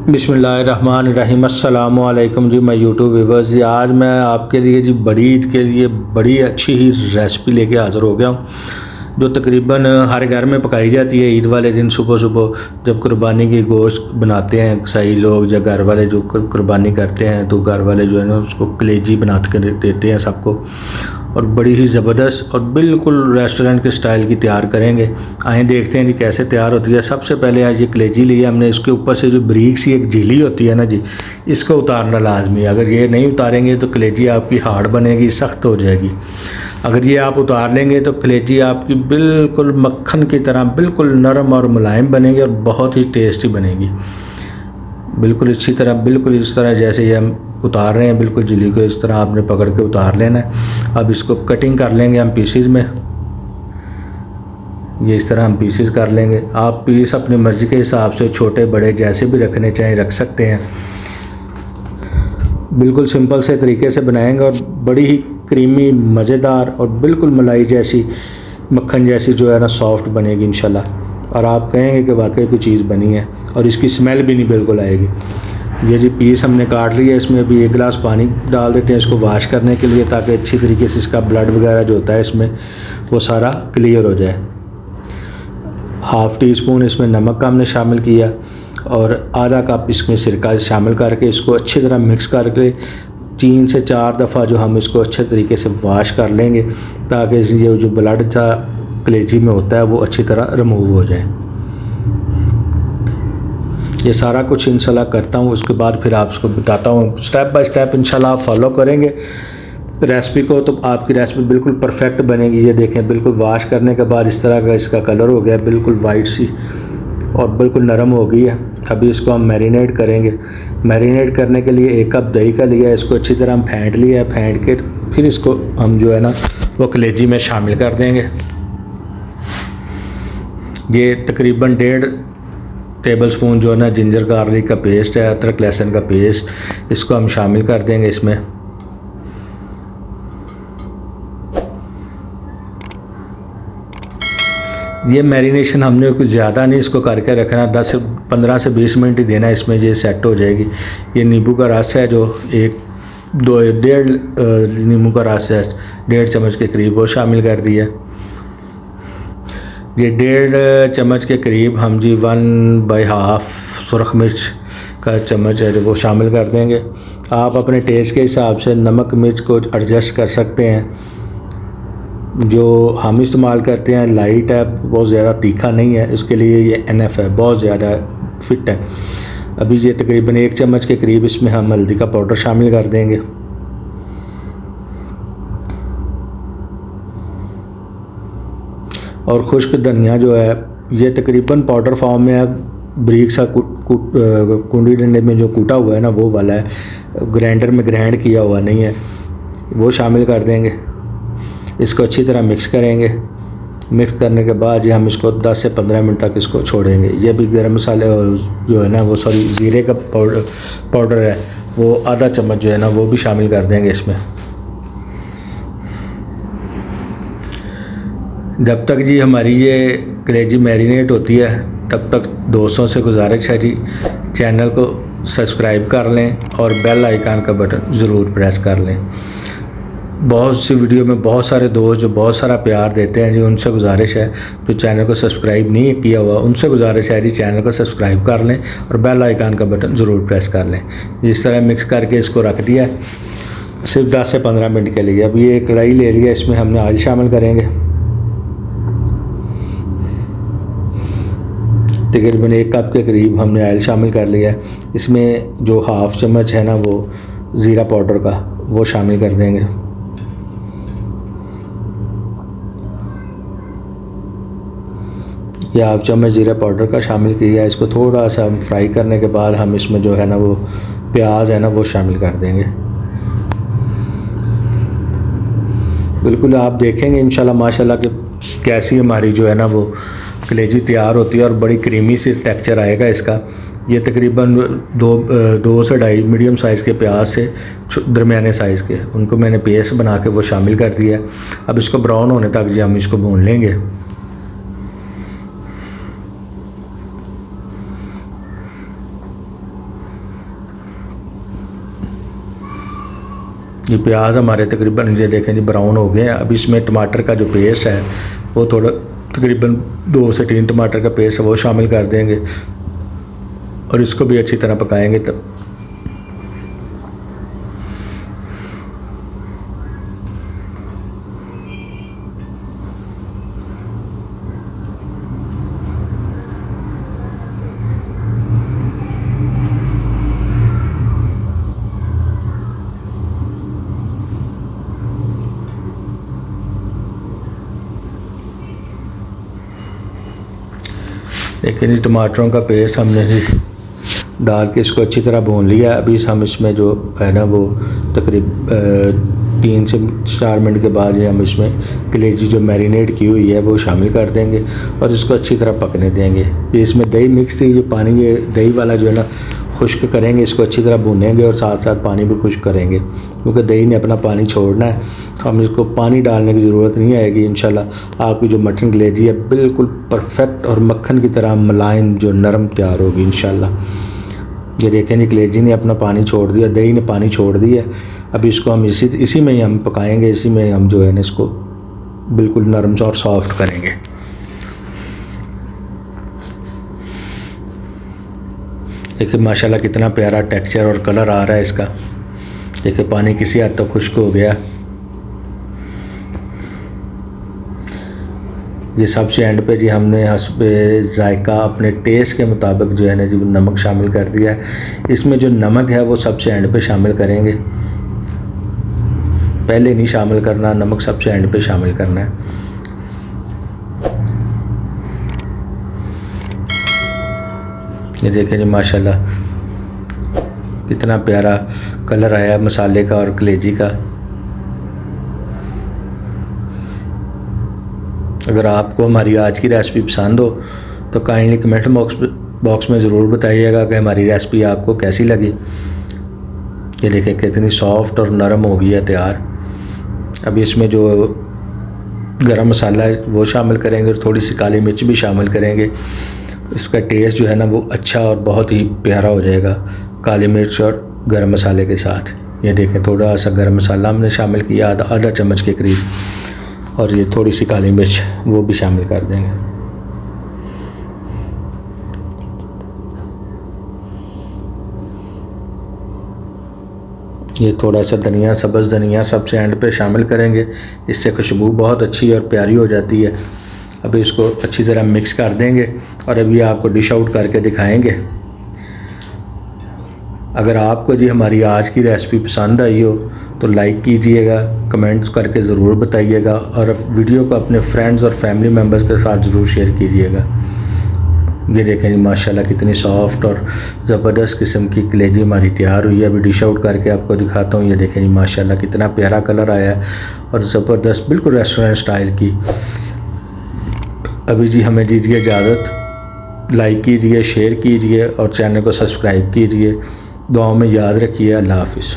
बिस्मिल्लाहिर्रहमानिर्रहीम। अस्सलामु अलैकुम जी। मैं यूट्यूब व्यूवर्स जी, आज मैं आपके लिए जी बड़ी ईद के लिए बड़ी अच्छी ही रेसिपी लेके हाज़िर हो गया हूँ, जो तकरीबन हर घर में पकाई जाती है ईद वाले दिन। सुबह सुबह जब कुर्बानी की गोश्त बनाते हैं कसाई लोग या घर वाले जो कुर्बानी करते हैं, तो घर वाले जो है ना उसको कलेजी बना के देते हैं सबको, और बड़ी ही ज़बरदस्त और बिल्कुल रेस्टोरेंट के स्टाइल की तैयार करेंगे। आए देखते हैं जी कैसे तैयार होती है। सबसे पहले आज ये कलेजी ली है हमने, इसके ऊपर से जो बारीक सी एक झिल्ली होती है ना जी, इसको उतारना लाजमी है। अगर ये नहीं उतारेंगे तो कलेजी आपकी हार्ड बनेगी, सख्त हो जाएगी। अगर ये आप उतार लेंगे तो कलेजी आपकी बिल्कुल मक्खन की तरह बिल्कुल नरम और मुलायम बनेगी और बहुत ही टेस्टी बनेगी, बिल्कुल अच्छी तरह, बिल्कुल इस तरह जैसे ये हम उतार रहे हैं, बिल्कुल झिल्ली को इस तरह आपने पकड़ के उतार लेना है। अब इसको कटिंग कर लेंगे हम पीसीज में। ये इस तरह हम पीसीज कर लेंगे। आप पीस अपनी मर्ज़ी के हिसाब से छोटे बड़े जैसे भी रखने चाहें रख सकते हैं। बिल्कुल सिंपल से तरीके से बनाएंगे और बड़ी ही क्रीमी मज़ेदार और बिल्कुल मलाई जैसी, मक्खन जैसी जो है ना सॉफ्ट बनेगी इंशाल्लाह। और आप कहेंगे कि वाकई कोई चीज़ बनी है, और इसकी स्मेल भी नहीं बिल्कुल आएगी। ये जी पीस हमने काट लिया, इसमें अभी 1 गिलास पानी डाल देते हैं इसको वॉश करने के लिए, ताकि अच्छी तरीके से इसका ब्लड वगैरह जो होता है इसमें वो सारा क्लियर हो जाए। हाफ़ टी स्पून इसमें नमक का हमने शामिल किया और आधा कप इसमें सिरका शामिल करके इसको अच्छी तरह मिक्स करके 3 से 4 दफ़ा जो हम इसको अच्छे तरीके से वॉश कर लेंगे, ताकि ये जो ब्लड था कलेजी में होता है वो अच्छी तरह रिमूव हो जाए। ये सारा कुछ इंशाल्लाह करता हूँ, उसके बाद फिर आपको बताता हूँ स्टेप बाय स्टेप। इंशाल्लाह आप फॉलो करेंगे रेसिपी को तो आपकी रेसिपी बिल्कुल परफेक्ट बनेगी। ये देखें, बिल्कुल वॉश करने के बाद इस तरह का इसका कलर हो गया, बिल्कुल वाइट सी और बिल्कुल नरम हो गई है। अभी इसको हम मैरिनेट करेंगे। मैरिनेट करने के लिए 1 कप दही का लिया है, इसको अच्छी तरह हम फेंट लिया है। फेंट के फिर इसको हम जो है ना वो कलेजी में शामिल कर देंगे। ये तकरीबन 1.5 टेबलस्पून जो है ना जिंजर गार्लिक का पेस्ट है, अदरक लहसुन का पेस्ट, इसको हम शामिल कर देंगे इसमें। ये मैरिनेशन हमने कुछ ज़्यादा नहीं इसको करके रखना, 15 से 20 मिनट ही देना, इसमें ये सेट हो जाएगी। ये नींबू का रस है जो 1-1.5 नींबू का रस है, 1.5 चम्मच के करीब वो शामिल कर दिया। ये 1.5 चम्मच के करीब हम जी 1/2 सुरख मिर्च का चम्मच है जो वो शामिल कर देंगे। आप अपने टेस्ट के हिसाब से नमक मिर्च को एडजस्ट कर सकते हैं। जो हम इस्तेमाल करते हैं लाइट है, बहुत ज़्यादा तीखा नहीं है, इसके लिए ये NF है, बहुत ज़्यादा फिट है। अभी ये तकरीबन 1 चम्मच के करीब इसमें हम हल्दी का पाउडर शामिल कर देंगे। और खुश्क धनिया जो है ये तकरीबन पाउडर फॉर्म में है, बारीक सा कुंडी डंडे में जो कूटा हुआ है ना वो वाला है, ग्राइंडर में ग्राइंड किया हुआ नहीं है, वो शामिल कर देंगे। इसको अच्छी तरह मिक्स करेंगे। मिक्स करने के बाद ये हम इसको 10 से 15 मिनट तक इसको छोड़ेंगे। ये भी गरम मसाले जो है ना वो ज़ीरे का पाउडर है, वो आधा चम्मच जो है ना वो भी शामिल कर देंगे इसमें। जब तक जी हमारी ये कलेजी मैरिनेट होती है, तब तक दोस्तों से गुजारिश है जी चैनल को सब्सक्राइब कर लें और बेल आइकन का बटन ज़रूर प्रेस कर लें। बहुत सी वीडियो में बहुत सारे दोस्त जो बहुत सारा प्यार देते हैं जी, उनसे गुजारिश है जो चैनल को सब्सक्राइब नहीं किया हुआ उनसे गुजारिश है जी चैनल को सब्सक्राइब कर लें और बेल आइकन का बटन ज़रूर प्रेस कर लें। इस तरह मिक्स करके इसको रख दिया सिर्फ 10 से 15 मिनट के लिए। अब ये कढ़ाई ले लिया, इसमें हमने ऑयल शामिल करेंगे। तकरीबन 1 कप के करीब हमने ऑयल शामिल कर लिया है। इसमें जो 1/2 चम्मच है ना वो ज़ीरा पाउडर का वो शामिल कर देंगे। या 1/2 चम्मच ज़ीरा पाउडर का शामिल किया है। इसको थोड़ा सा हम फ्राई करने के बाद हम इसमें जो है ना वो प्याज है ना वो शामिल कर देंगे। बिल्कुल आप देखेंगे इंशाल्लाह माशाल्लाह कि कैसी हमारी जो है ना वो कलेजी तैयार होती है और बड़ी क्रीमी सी टेक्सचर आएगा इसका। ये तकरीबन 2 से 2.5 मीडियम साइज़ के प्याज से दरमियाने साइज़ के, उनको मैंने पेस्ट बना के वो शामिल कर दिया। अब इसको ब्राउन होने तक जी हम इसको भून लेंगे। ये प्याज हमारे तकरीबन ये देखें जी ब्राउन हो गए हैं। अब इसमें टमाटर का जो पेस्ट है वो थोड़ा तकरीबन 2 से 3 टमाटर का पेस्ट है वो शामिल कर देंगे और इसको भी अच्छी तरह पकाएंगे। तब लेकिन इस टमाटरों का पेस्ट हमने डाल के इसको अच्छी तरह भून लिया। अभी हम इसमें जो है ना वो तकरीब 3 से 4 मिनट के बाद हम इसमें कलेजी जो मैरिनेट की हुई है वो शामिल कर देंगे और इसको अच्छी तरह पकने देंगे। ये इसमें दही मिक्स थी, ये पानी ये दही वाला जो है ना खुश्क करेंगे, इसको अच्छी तरह भूनेंगे और साथ साथ पानी भी खुश्क करेंगे क्योंकि दही ने अपना पानी छोड़ना है। तो हम इसको पानी डालने की ज़रूरत नहीं आएगी। इंशाल्लाह आपकी जो मटन कलेजी है बिल्कुल परफेक्ट और मक्खन की तरह मुलायम जो नरम तैयार होगी इंशाल्लाह। ये देखें जी कलेजी ने अपना पानी छोड़ दिया, दही ने पानी छोड़ दिया। अभी इसको हम इसी में ही हम पकाएंगे, इसी में हम जो है ना इसको बिल्कुल नरम और सॉफ्ट करेंगे। देखिए माशाल्लाह कितना प्यारा टेक्सचर और कलर आ रहा है इसका। देखिए पानी किसी हद तक खुश्क हो गया। ये सबसे एंड पे जी हमने हस्बे जायका अपने टेस्ट के मुताबिक जो है ना जी नमक शामिल कर दिया है। इसमें जो नमक है वो सबसे एंड पे शामिल करेंगे, पहले नहीं शामिल करना, नमक सबसे एंड पे शामिल करना है। ये देखें जी माशाल्लाह कितना प्यारा कलर आया मसाले का और कलेजी का। अगर आपको हमारी आज की रेसिपी पसंद हो तो काइंडली कमेंट बॉक्स में ज़रूर बताइएगा कि हमारी रेसिपी आपको कैसी लगी। ये देखें कितनी सॉफ्ट और नरम हो गई है तैयार। अभी इसमें जो गरम मसाला है वो शामिल करेंगे और थोड़ी सी काली मिर्च भी शामिल करेंगे। इसका टेस्ट जो है ना वो अच्छा और बहुत ही प्यारा हो जाएगा काली मिर्च और गरम मसाले के साथ। ये देखें थोड़ा सा गरम मसाला हमने शामिल किया आधा चम्मच के करीब और ये थोड़ी सी काली मिर्च वो भी शामिल कर देंगे। ये थोड़ा सा धनिया, सब्ज़ धनिया सबसे एंड पे शामिल करेंगे, इससे खुशबू बहुत अच्छी और प्यारी हो जाती है। अभी इसको अच्छी तरह मिक्स कर देंगे और अभी आपको डिश आउट करके दिखाएंगे। अगर आपको जी हमारी आज की रेसिपी पसंद आई हो तो लाइक कीजिएगा, कमेंट्स करके ज़रूर बताइएगा और वीडियो को अपने फ्रेंड्स और फैमिली मेम्बर्स के साथ ज़रूर शेयर कीजिएगा। ये देखें जी माशाल्लाह कितनी सॉफ्ट और ज़बरदस्त किस्म की कलेजी हमारी तैयार हुई है। अभी डिश आउट करके आपको दिखाता हूँ। ये देखें जी माशाल्लाह कितना प्यारा कलर आया है और ज़बरदस्त बिल्कुल रेस्टोरेंट स्टाइल की। अभी जी हमें दीजिए इजाज़त। लाइक कीजिए, शेयर कीजिए और चैनल को सब्सक्राइब कीजिए। दुआओं में याद रखिए। अल्लाह हाफ़िज़।